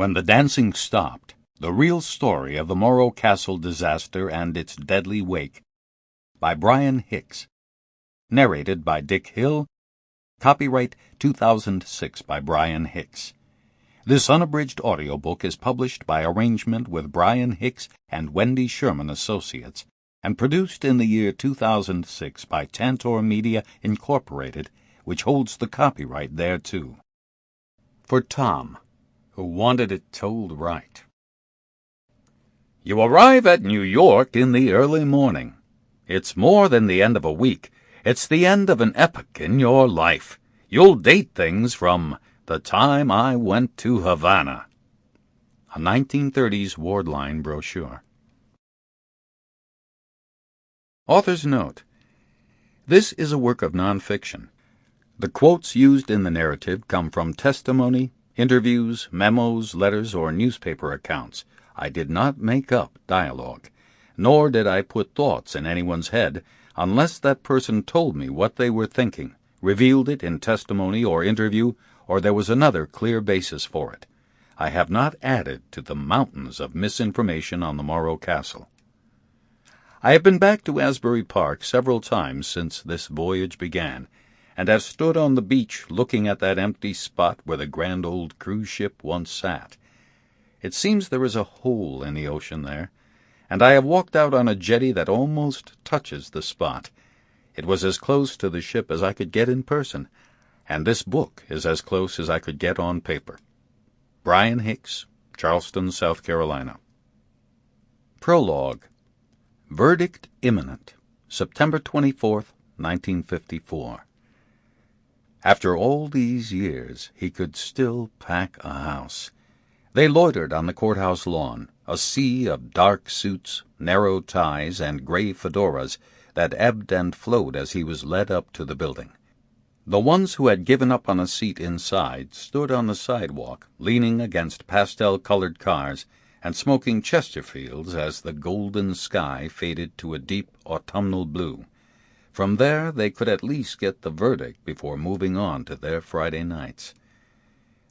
When the dancing stopped, the real story of the Morro Castle disaster and its deadly wake, by Brian Hicks. Narrated by Dick Hill. Copyright 2006 by Brian Hicks. This unabridged audiobook is published by arrangement with Brian Hicks and Wendy Sherman Associates, and produced in the year 2006 by Tantor Media, Incorporated, which holds the copyright thereto. For Tom, who wanted it told right. You arrive at New York in the early morning. It's more than the end of a week. It's the end of an epoch in your life. You'll date things from the time I went to Havana. A 1930s Wardline brochure. Author's note. This is a work of nonfiction. The quotes used in the narrative come from testimony, interviews, memos, letters, or newspaper accounts. I did not make up dialogue, nor did I put thoughts in anyone's head unless that person told me what they were thinking, revealed it in testimony or interview, or there was another clear basis for it. I have not added to the mountains of misinformation on the Morro Castle. I have been back to Asbury Park several times since this voyage began, and have stood on the beach looking at that empty spot where the grand old cruise ship once sat. It seems there is a hole in the ocean there, and I have walked out on a jetty that almost touches the spot. It was as close to the ship as I could get in person, and this book is as close as I could get on paper. Brian Hicks, Charleston, South Carolina. Prologue. Verdict imminent. September 24th, 1954. After all these years, he could still pack a house. They loitered on the courthouse lawn, a sea of dark suits, narrow ties, and gray fedoras that ebbed and flowed as he was led up to the building. The ones who had given up on a seat inside stood on the sidewalk, leaning against pastel-colored cars and smoking Chesterfields as the golden sky faded to a deep autumnal blue. From there they could at least get the verdict before moving on to their Friday nights.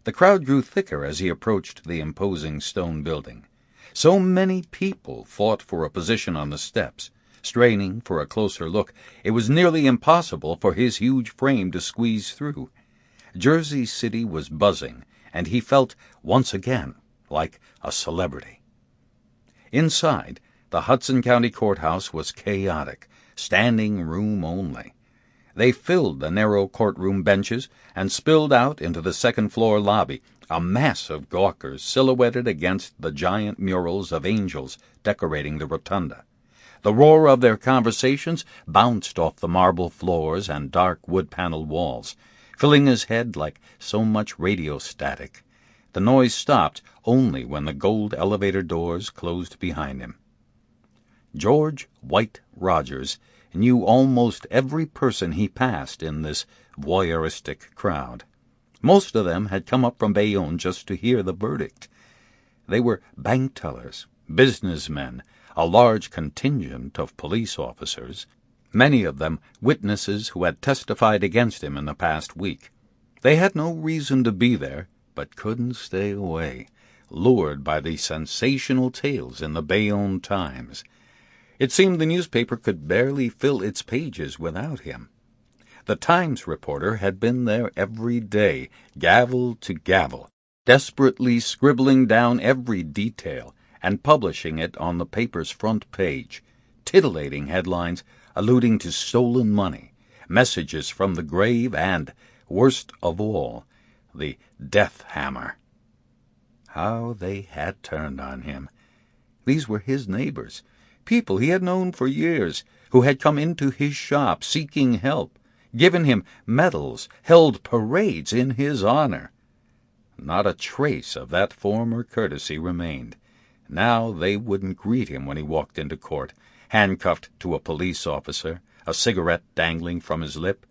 The crowd grew thicker as he approached the imposing stone building. So many people fought for a position on the steps. Straining for a closer look, it was nearly impossible for his huge frame to squeeze through. Jersey City was buzzing, and he felt, once again, like a celebrity. Inside, the Hudson County Courthouse was chaotic, standing room only. They filled the narrow courtroom benches and spilled out into the second-floor lobby, a mass of gawkers silhouetted against the giant murals of angels decorating the rotunda. The roar of their conversations bounced off the marble floors and dark wood-paneled walls, filling his head like so much radio static. The noise stopped only when the gold elevator doors closed behind him. George White Rogers knew almost every person he passed in this voyeuristic crowd. Most of them had come up from Bayonne just to hear the verdict. They were bank tellers, businessmen, a large contingent of police officers, many of them witnesses who had testified against him in the past week. They had no reason to be there, but couldn't stay away, lured by the sensational tales in the Bayonne Times. It seemed the newspaper could barely fill its pages without him. The Times reporter had been there every day, gavel to gavel, desperately scribbling down every detail and publishing it on the paper's front page, titillating headlines alluding to stolen money, messages from the grave, and, worst of all, the death hammer. How they had turned on him. These were his neighbors, people he had known for years, who had come into his shop seeking help, given him medals, held parades in his honor. Not a trace of that former courtesy remained. Now they wouldn't greet him when he walked into court, handcuffed to a police officer, a cigarette dangling from his lip.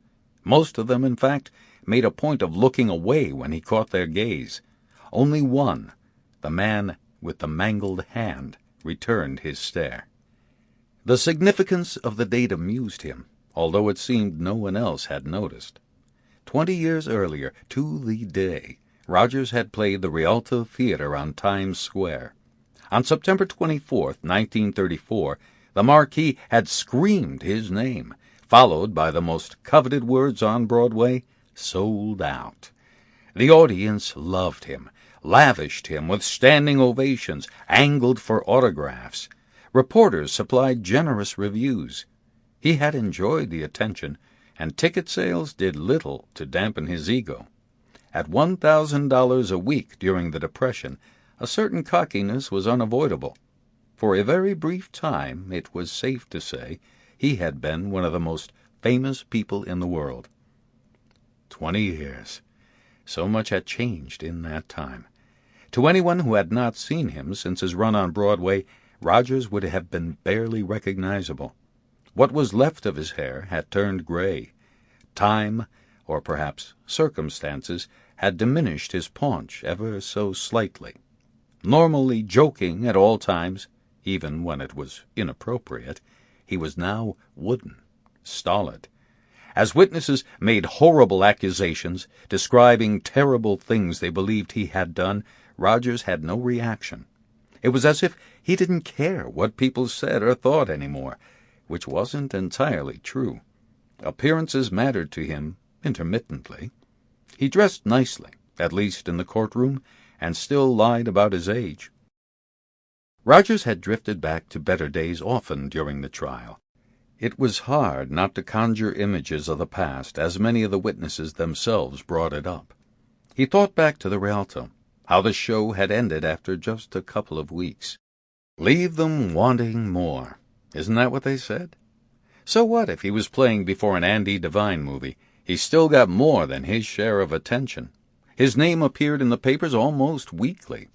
Most of them, in fact, made a point of looking away when he caught their gaze. Only one, the man with the mangled hand, returned his stare. The significance of the date amused him, although it seemed no one else had noticed. 20 years earlier, to the day, Rogers had played the Rialto Theater on Times Square. On September 24, 1934, the marquee had screamed his name, followed by the most coveted words on Broadway, "Sold out." The audience loved him, lavished him with standing ovations, angled for autographs. Reporters supplied generous reviews. He had enjoyed the attention, and ticket sales did little to dampen his ego. At $1,000 a week during the Depression, a certain cockiness was unavoidable. For a very brief time, it was safe to say, he had been one of the most famous people in the world. 20 years. So much had changed in that time. To anyone who had not seen him since his run on Broadway, Rogers would have been barely recognizable. What was left of his hair had turned gray. Time, or perhaps circumstances, had diminished his paunch ever so slightly. Normally joking at all times, even when it was inappropriate, he was now wooden, stolid. As witnesses made horrible accusations, describing terrible things they believed he had done, Rogers had no reaction. It was as if he didn't care what people said or thought anymore, which wasn't entirely true. Appearances mattered to him intermittently. He dressed nicely, at least in the courtroom, and still lied about his age. Rogers had drifted back to better days often during the trial. It was hard not to conjure images of the past, as many of the witnesses themselves brought it up. He thought back to the Rialto, how the show had ended after just a couple of weeks. Leave them wanting more. Isn't that what they said? So what if he was playing before an Andy Devine movie? He still got more than his share of attention. His name appeared in the papers almost weekly.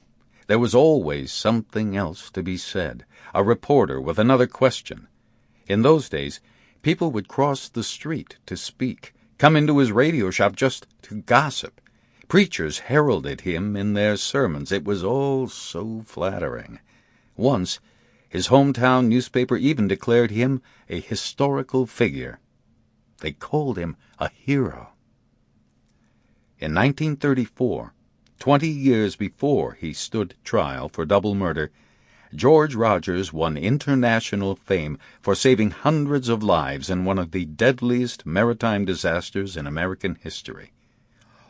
There was always something else to be said, a reporter with another question. In those days, people would cross the street to speak, come into his radio shop just to gossip. Preachers heralded him in their sermons. It was all so flattering. Once, his hometown newspaper even declared him a historical figure. They called him a hero. In 1934, 20 years before he stood trial for double murder, George Rogers won international fame for saving hundreds of lives in one of the deadliest maritime disasters in American history.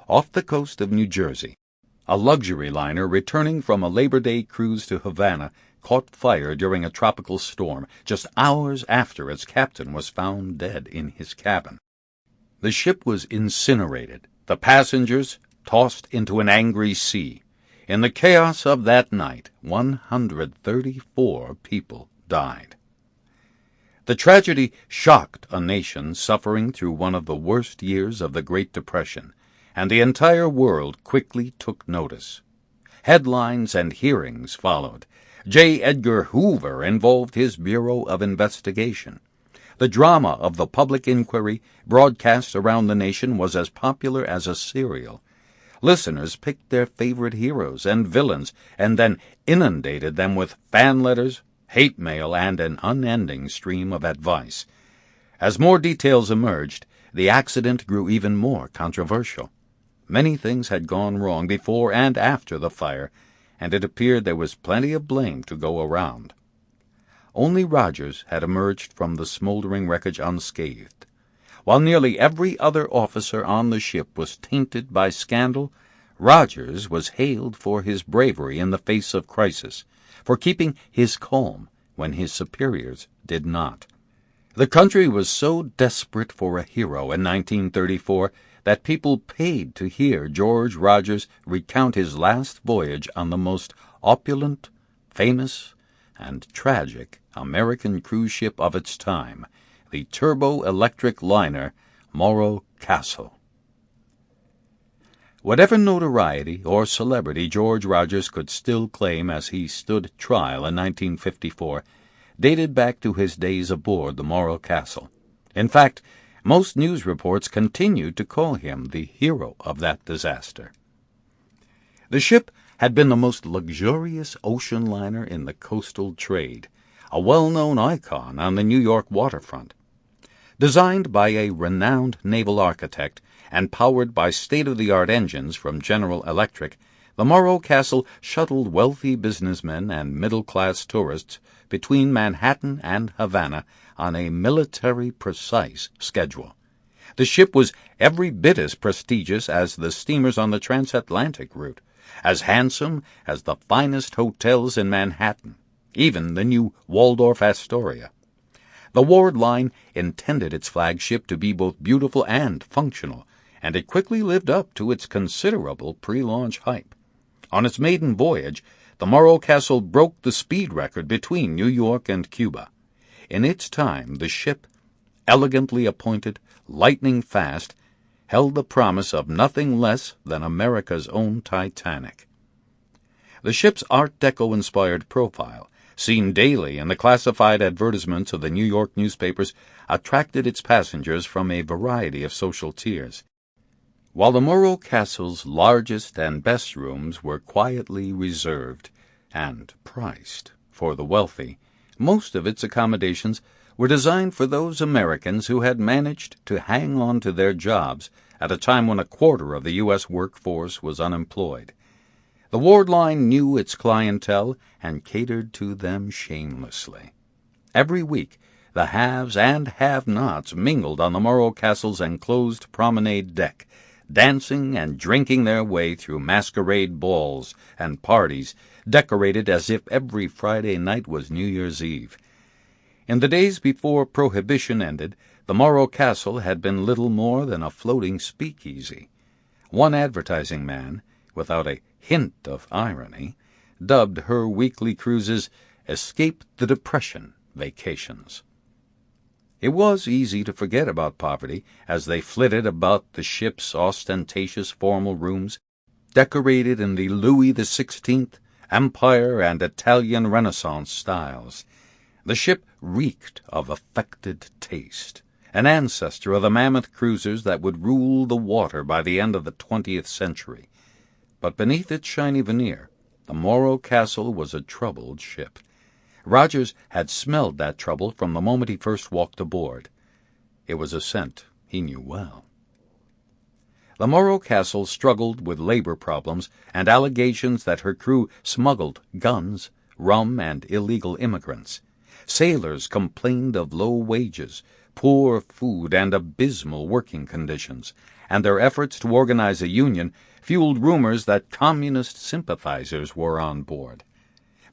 Off the coast of New Jersey, a luxury liner returning from a Labor Day cruise to Havana caught fire during a tropical storm just hours after its captain was found dead in his cabin. The ship was incinerated, the passengers tossed into an angry sea. In the chaos of that night, 134 people died. The tragedy shocked a nation suffering through one of the worst years of the Great Depression, and the entire world quickly took notice. Headlines and hearings followed. J. Edgar Hoover involved his Bureau of Investigation. The drama of the public inquiry, broadcast around the nation, was as popular as a serial. Listeners picked their favorite heroes and villains and then inundated them with fan letters, hate mail, and an unending stream of advice. As more details emerged, the accident grew even more controversial. Many things had gone wrong before and after the fire, and it appeared there was plenty of blame to go around. Only Rogers had emerged from the smoldering wreckage unscathed. While nearly every other officer on the ship was tainted by scandal, Rogers was hailed for his bravery in the face of crisis, for keeping his calm when his superiors did not. The country was so desperate for a hero in 1934 that people paid to hear George Rogers recount his last voyage on the most opulent, famous, and tragic American cruise ship of its time, the turbo-electric liner Morro Castle. Whatever notoriety or celebrity George Rogers could still claim as he stood trial in 1954 dated back to his days aboard the Morro Castle. In fact, most news reports continued to call him the hero of that disaster. The ship had been the most luxurious ocean liner in the coastal trade, a well-known icon on the New York waterfront. Designed by a renowned naval architect and powered by state-of-the-art engines from General Electric, the Morro Castle shuttled wealthy businessmen and middle-class tourists between Manhattan and Havana on a military-precise schedule. The ship was every bit as prestigious as the steamers on the transatlantic route, as handsome as the finest hotels in Manhattan, even the new Waldorf Astoria. The Ward Line intended its flagship to be both beautiful and functional, and it quickly lived up to its considerable pre-launch hype. On its maiden voyage, the Morro Castle broke the speed record between New York and Cuba. In its time, the ship, elegantly appointed, lightning fast, held the promise of nothing less than America's own Titanic. The ship's Art Deco-inspired profile, seen daily in the classified advertisements of the New York newspapers, attracted its passengers from a variety of social tiers. While the Morro Castle's largest and best rooms were quietly reserved and priced for the wealthy, most of its accommodations were designed for those Americans who had managed to hang on to their jobs at a time when a quarter of the U.S. workforce was unemployed. The Ward Line knew its clientele and catered to them shamelessly. Every week, the haves and have-nots mingled on the Morro Castle's enclosed promenade deck, dancing and drinking their way through masquerade balls and parties decorated as if every Friday night was New Year's Eve. In the days before Prohibition ended, the Morro Castle had been little more than a floating speakeasy. One advertising man, without a hint of irony, dubbed her weekly cruises "Escape the Depression Vacations." It was easy to forget about poverty as they flitted about the ship's ostentatious formal rooms, decorated in the Louis XVI, Empire, and Italian Renaissance styles. The ship reeked of affected taste, an ancestor of the mammoth cruisers that would rule the water by the end of the 20th century. But beneath its shiny veneer, the Morro Castle was a troubled ship. Rogers had smelled that trouble from the moment he first walked aboard. It was a scent he knew well. The Morro Castle struggled with labor problems and allegations that her crew smuggled guns, rum, and illegal immigrants. Sailors complained of low wages, poor food, and abysmal working conditions, and their efforts to organize a union fueled rumors that communist sympathizers were on board.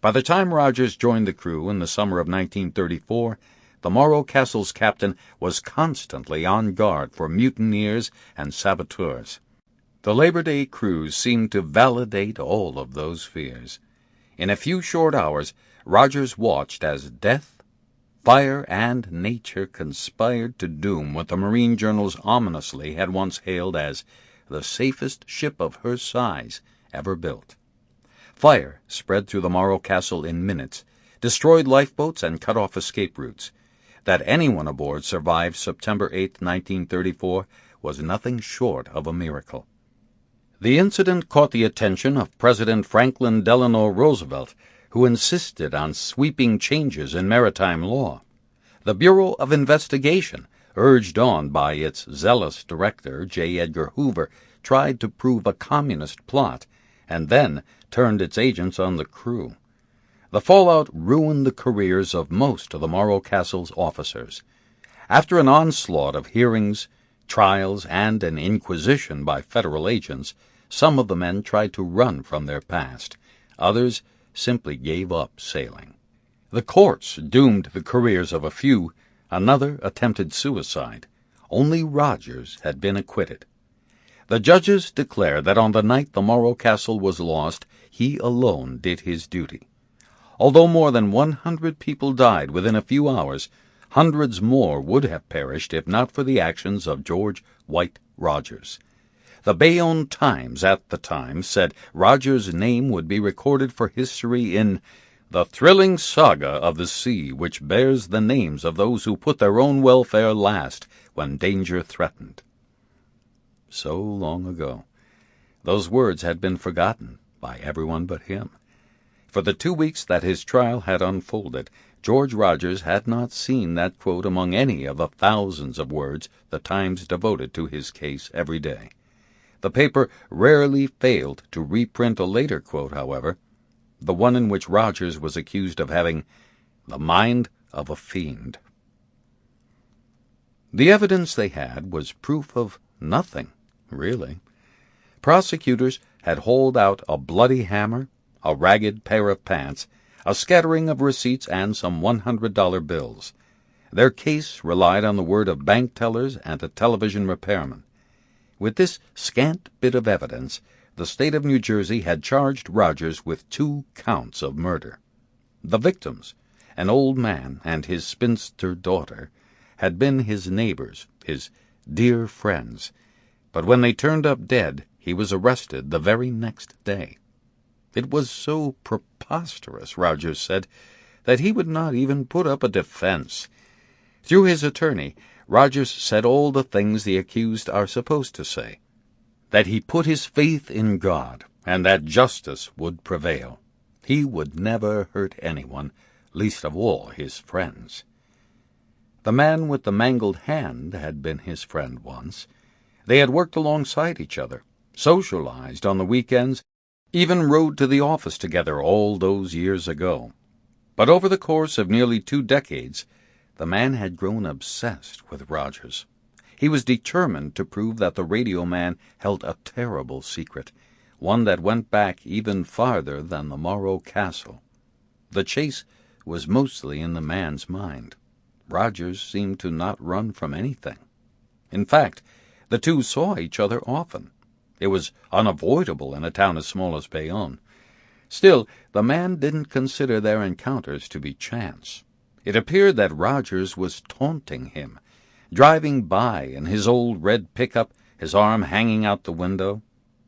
By the time Rogers joined the crew in the summer of 1934, the Morro Castle's captain was constantly on guard for mutineers and saboteurs. The Labor Day cruise seemed to validate all of those fears. In a few short hours, Rogers watched as death, fire, and nature conspired to doom what the marine journals ominously had once hailed as the safest ship of her size ever built. Fire spread through the Morro Castle in minutes, destroyed lifeboats, and cut off escape routes. That anyone aboard survived September 8, 1934, was nothing short of a miracle. The incident caught the attention of President Franklin Delano Roosevelt, who insisted on sweeping changes in maritime law. The Bureau of Investigation, urged on by its zealous director, J. Edgar Hoover, tried to prove a communist plot, and then turned its agents on the crew. The fallout ruined the careers of most of the Morro Castle's officers. After an onslaught of hearings, trials, and an inquisition by federal agents, some of the men tried to run from their past. Others simply gave up sailing. The courts doomed the careers of a few. Another attempted suicide. Only Rogers had been acquitted. The judges declared that on the night the Morro Castle was lost, he alone did his duty. Although more than 100 people died within a few hours, hundreds more would have perished if not for the actions of George White Rogers. The Bayonne Times at the time said Rogers' name would be recorded for history in the thrilling saga of the sea which bears the names of those who put their own welfare last when danger threatened. So long ago, those words had been forgotten by everyone but him. For the 2 weeks that his trial had unfolded, George Rogers had not seen that quote among any of the thousands of words the Times devoted to his case every day. The paper rarely failed to reprint a later quote, however, the one in which Rogers was accused of having the mind of a fiend. The evidence they had was proof of nothing, really. Prosecutors had hauled out a bloody hammer, a ragged pair of pants, a scattering of receipts, and some $100 bills. Their case relied on the word of bank tellers and a television repairman. With this scant bit of evidence, the state of New Jersey had charged Rogers with 2 counts of murder. The victims, an old man and his spinster daughter, had been his neighbors, his dear friends, but when they turned up dead, he was arrested the very next day. It was so preposterous, Rogers said, that he would not even put up a defense. Through his attorney, Rogers said all the things the accused are supposed to say, that he put his faith in God, and that justice would prevail. He would never hurt anyone, least of all his friends. The man with the mangled hand had been his friend once. They had worked alongside each other, socialized on the weekends, even rode to the office together all those years ago. But over the course of nearly 2 decades, the man had grown obsessed with Rogers. He was determined to prove that the radio man held a terrible secret, one that went back even farther than the Morro Castle. The chase was mostly in the man's mind. Rogers seemed to not run from anything. In fact, the two saw each other often. It was unavoidable in a town as small as Bayonne. Still, the man didn't consider their encounters to be chance. It appeared that Rogers was taunting him, driving by in his old red pickup, his arm hanging out the window.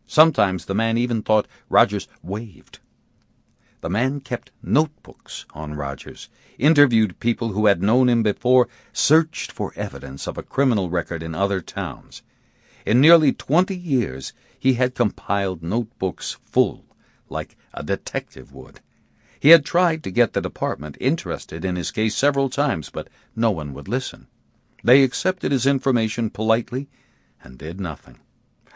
Sometimes the man even thought Rogers waved. The man kept notebooks on Rogers, interviewed people who had known him before, searched for evidence of a criminal record in other towns. In nearly 20 years, he had compiled notebooks full, like a detective would. He had tried to get the department interested in his case several times, but no one would listen. They accepted his information politely and did nothing.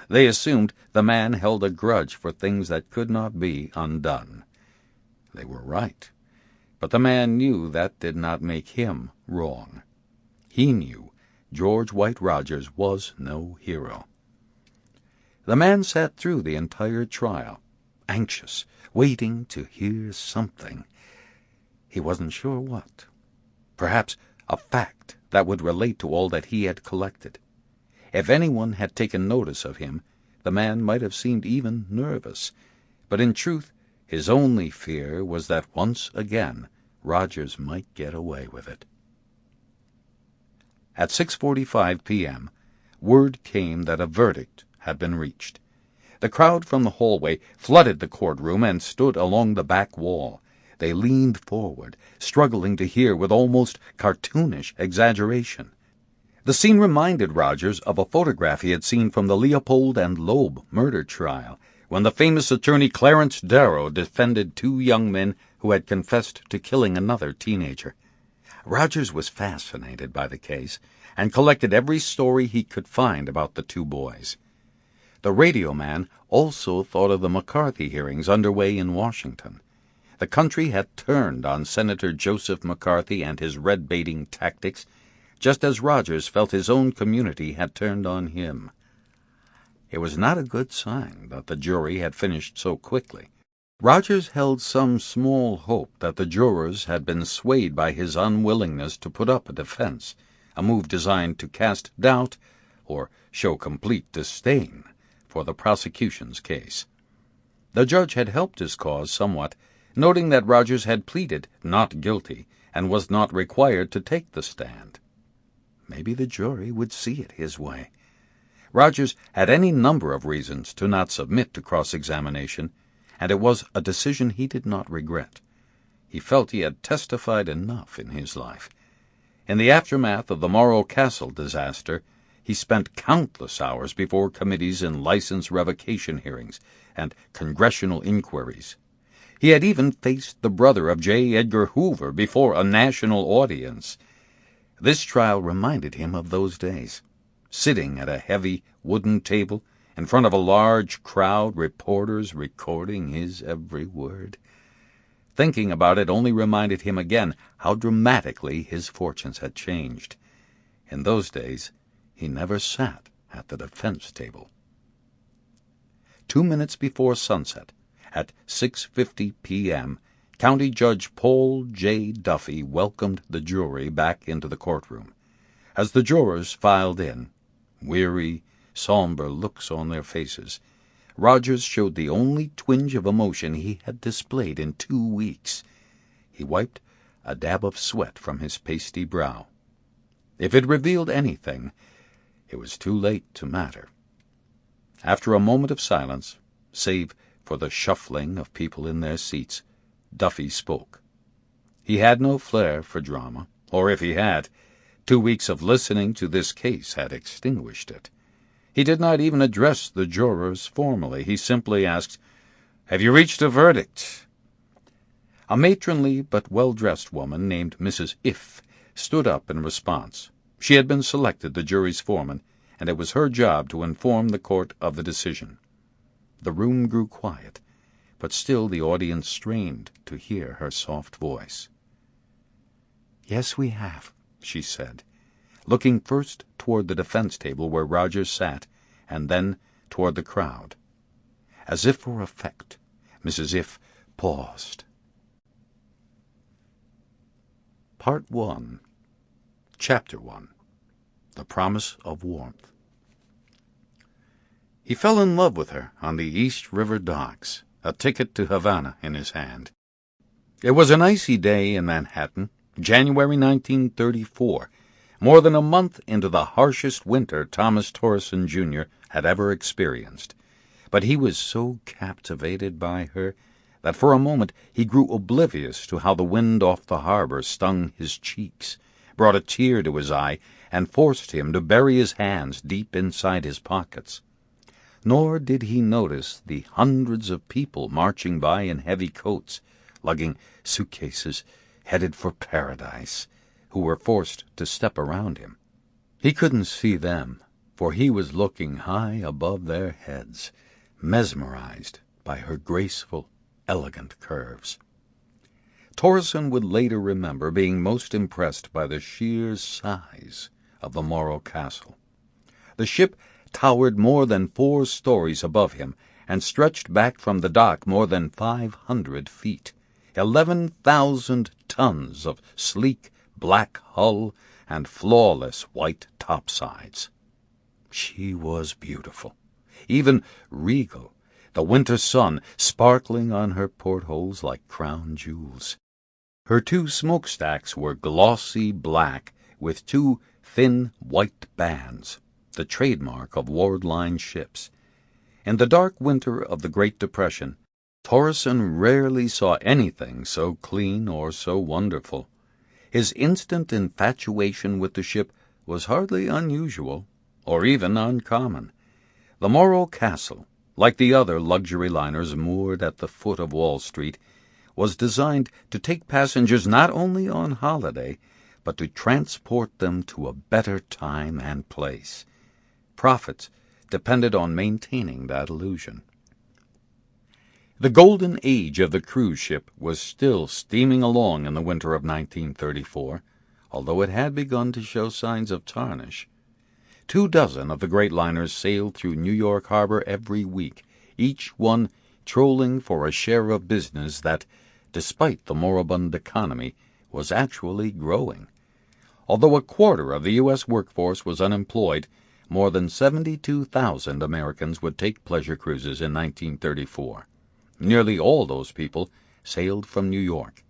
They assumed the man held a grudge for things that could not be undone. They were right, but the man knew that did not make him wrong. He knew George White Rogers was no hero. The man sat through the entire trial, anxious, waiting to hear something. He wasn't sure what. Perhaps a fact that would relate to all that he had collected. If anyone had taken notice of him, the man might have seemed even nervous. But in truth, his only fear was that once again Rogers might get away with it. At 6:45 p.m., word came that a verdict had been reached. The crowd from the hallway flooded the courtroom and stood along the back wall. They leaned forward, struggling to hear with almost cartoonish exaggeration. The scene reminded Rogers of a photograph he had seen from the Leopold and Loeb murder trial, when the famous attorney Clarence Darrow defended 2 young men who had confessed to killing another teenager. Rogers was fascinated by the case and collected every story he could find about the 2 boys. The radio man also thought of the McCarthy hearings underway in Washington. The country had turned on Senator Joseph McCarthy and his red-baiting tactics, just as Rogers felt his own community had turned on him. It was not a good sign that the jury had finished so quickly. Rogers held some small hope that the jurors had been swayed by his unwillingness to put up a defense, a move designed to cast doubt or show complete disdain for the prosecution's case. The judge had helped his cause somewhat, noting that Rogers had pleaded not guilty and was not required to take the stand. Maybe the jury would see it his way. Rogers had any number of reasons to not submit to cross-examination, and it was a decision he did not regret. He felt he had testified enough in his life. In the aftermath of the Morro Castle disaster, he spent countless hours before committees in license revocation hearings and congressional inquiries. He had even faced the brother of J. Edgar Hoover before a national audience. This trial reminded him of those days, sitting at a heavy wooden table in front of a large crowd, reporters recording his every word. Thinking about it only reminded him again how dramatically his fortunes had changed. In those days, he never sat at the defense table. 2 minutes before sunset, at 6:50 p.m., County Judge Paul J. Duffy welcomed the jury back into the courtroom. As the jurors filed in, weary, somber looks on their faces, Rogers showed the only twinge of emotion he had displayed in 2 weeks. He wiped a dab of sweat from his pasty brow. If it revealed anything, it was too late to matter. After a moment of silence, save for the shuffling of people in their seats, Duffy spoke. He had no flair for drama, or if he had, 2 weeks of listening to this case had extinguished it. He did not even address the jurors formally. He simply asked, "Have you reached a verdict?" A matronly but well-dressed woman named Mrs. If stood up in response. She had been selected the jury's foreman, and it was her job to inform the court of the decision. The room grew quiet, but still the audience strained to hear her soft voice. "Yes, we have," she said, looking first toward the defense table where Rogers sat, and then toward the crowd. As if for effect, Mrs. If paused. Part 1. Chapter 1. The Promise of Warmth. He fell in love with her on the East River docks, a ticket to Havana in his hand. It was an icy day in Manhattan, January 1934, more than a month into the harshest winter Thomas Torrison, Jr. had ever experienced. But he was so captivated by her that for a moment he grew oblivious to how the wind off the harbor stung his cheeks, brought a tear to his eye, and forced him to bury his hands deep inside his pockets. Nor did he notice the hundreds of people marching by in heavy coats, lugging suitcases, headed for paradise, who were forced to step around him. He couldn't see them, for he was looking high above their heads, mesmerized by her graceful, elegant curves. Torrison would later remember being most impressed by the sheer size of the Morro Castle. The ship towered more than 4 stories above him and stretched back from the dock more than 500 feet. 11,000 tons of sleek black hull and flawless white topsides. She was beautiful, even regal, the winter sun sparkling on her portholes like crown jewels. Her 2 smokestacks were glossy black with 2 thin white bands, the trademark of Ward-Line ships. In the dark winter of the Great Depression, Torrison rarely saw anything so clean or so wonderful. His instant infatuation with the ship was hardly unusual, or even uncommon. The Morro Castle, like the other luxury liners moored at the foot of Wall Street, was designed to take passengers not only on holiday, but to transport them to a better time and place. Profits depended on maintaining that illusion. The golden age of the cruise ship was still steaming along in the winter of 1934, although it had begun to show signs of tarnish. 24 of the great liners sailed through New York Harbor every week, each one trolling for a share of business that, despite the moribund economy, was actually growing. Although a quarter of the U.S. workforce was unemployed, more than 72,000 Americans would take pleasure cruises in 1934. Nearly all those people sailed from New York.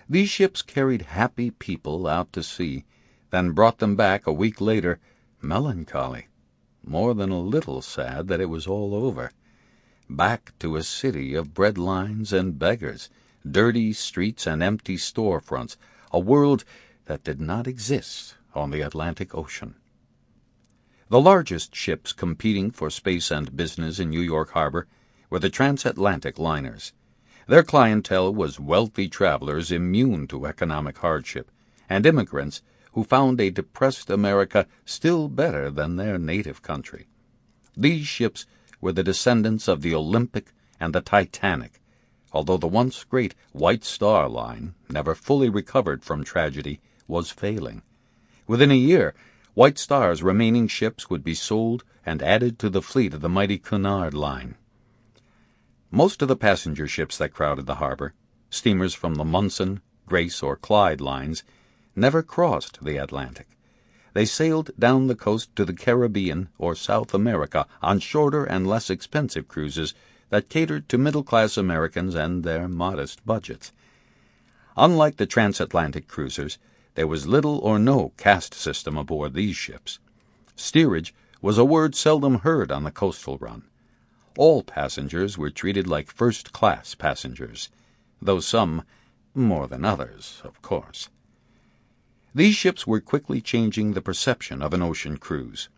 These ships carried happy people out to sea, then brought them back a week later, melancholy, more than a little sad that it was all over. Back to a city of bread lines and beggars, dirty streets and empty storefronts, a world that did not exist on the Atlantic Ocean. The largest ships competing for space and business in New York Harbor were the transatlantic liners. Their clientele was wealthy travelers immune to economic hardship, and immigrants who found a depressed America still better than their native country. These ships were the descendants of the Olympic and the Titanic, although the once great White Star Line, never fully recovered from tragedy, was failing. Within a year, White Star's remaining ships would be sold and added to the fleet of the mighty Cunard Line. Most of the passenger ships that crowded the harbor, steamers from the Munson, Grace, or Clyde lines, never crossed the Atlantic. They sailed down the coast to the Caribbean or South America on shorter and less expensive cruises that catered to middle-class Americans and their modest budgets. Unlike the transatlantic cruisers, there was little or no caste system aboard these ships. Steerage was a word seldom heard on the coastal run. All passengers were treated like first-class passengers, though some more than others, of course. These ships were quickly changing the perception of an ocean cruise.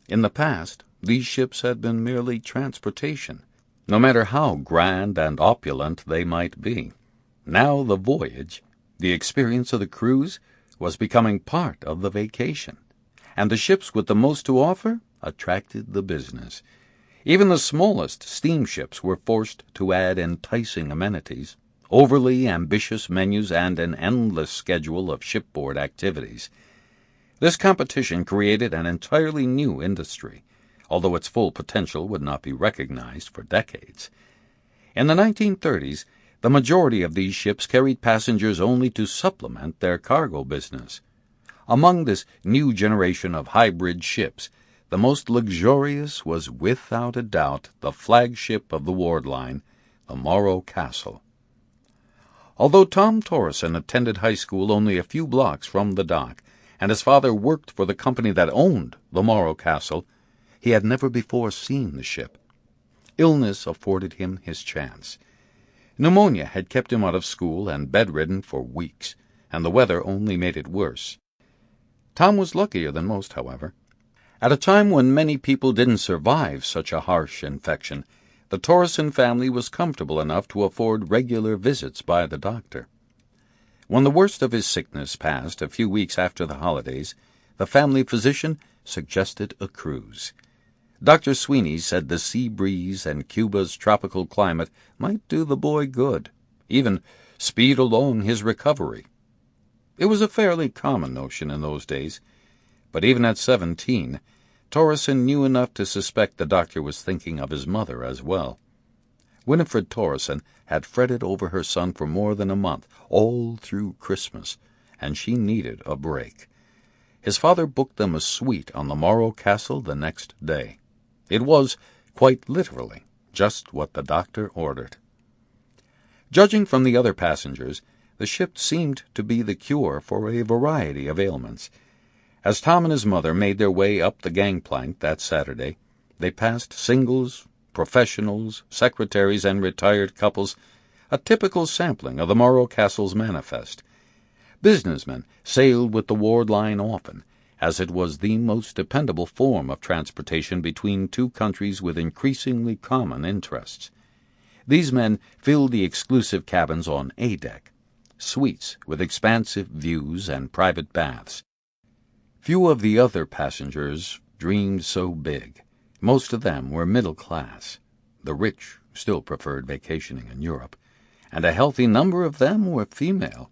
In the past, these ships had been merely transportation, no matter how grand and opulent they might be. Now the voyage, the experience of the cruise, was becoming part of the vacation, and the ships with the most to offer attracted the business. Even the smallest steamships were forced to add enticing amenities, overly ambitious menus, and an endless schedule of shipboard activities. This competition created an entirely new industry, although its full potential would not be recognized for decades. In the 1930s, the majority of these ships carried passengers only to supplement their cargo business. Among this new generation of hybrid ships, the most luxurious was without a doubt the flagship of the Ward Line, the Morro Castle. Although Tom Torreson attended high school only a few blocks from the dock, and his father worked for the company that owned the Morro Castle, he had never before seen the ship. Illness afforded him his chance. Pneumonia had kept him out of school and bedridden for weeks, and the weather only made it worse. Tom was luckier than most, however. At a time when many people didn't survive such a harsh infection, the Torreson family was comfortable enough to afford regular visits by the doctor. When the worst of his sickness passed a few weeks after the holidays, the family physician suggested a cruise. Dr. Sweeney said the sea breeze and Cuba's tropical climate might do the boy good, even speed along his recovery. It was a fairly common notion in those days, but even at 17, Torreson knew enough to suspect the doctor was thinking of his mother as well. Winifred Torreson had fretted over her son for more than a month, all through Christmas, and she needed a break. His father booked them a suite on the Morro Castle the next day. It was, quite literally, just what the doctor ordered. Judging from the other passengers, the ship seemed to be the cure for a variety of ailments. As Tom and his mother made their way up the gangplank that Saturday, they passed singles, professionals, secretaries, and retired couples, a typical sampling of the Morro Castle's manifest. Businessmen sailed with the Ward Line often, as it was the most dependable form of transportation between two countries with increasingly common interests. These men filled the exclusive cabins on A deck, suites with expansive views and private baths. Few of the other passengers dreamed so big. Most of them were middle class. The rich still preferred vacationing in Europe, and a healthy number of them were female.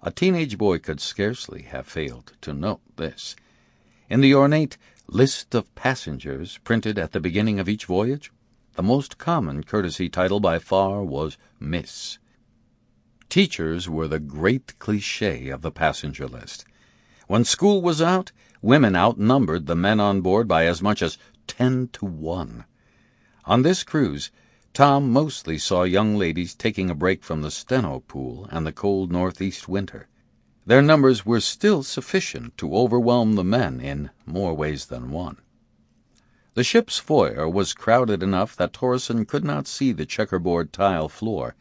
A teenage boy could scarcely have failed to note this. In the ornate list of passengers printed at the beginning of each voyage, the most common courtesy title by far was Miss. Teachers were the great cliché of the passenger list. When school was out, women outnumbered the men on board by as much as 10-1. On this cruise, Tom mostly saw young ladies taking a break from the steno pool and the cold northeast winter. Their numbers were still sufficient to overwhelm the men in more ways than one. The ship's foyer was crowded enough that Torreson could not see the checkerboard tile floor,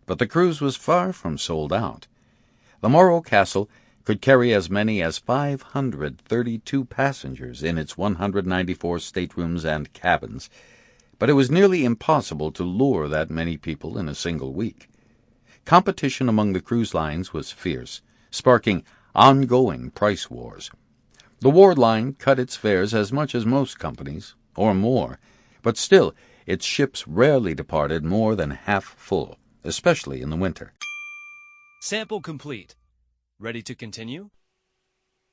but the cruise was far from sold out. The Morro Castle could carry as many as 532 passengers in its 194 staterooms and cabins, but it was nearly impossible to lure that many people in a single week. Competition among the cruise lines was fierce, sparking ongoing price wars. The Ward Line cut its fares as much as most companies, or more, but still its ships rarely departed more than half full, especially in the winter. Sample complete. Ready to continue?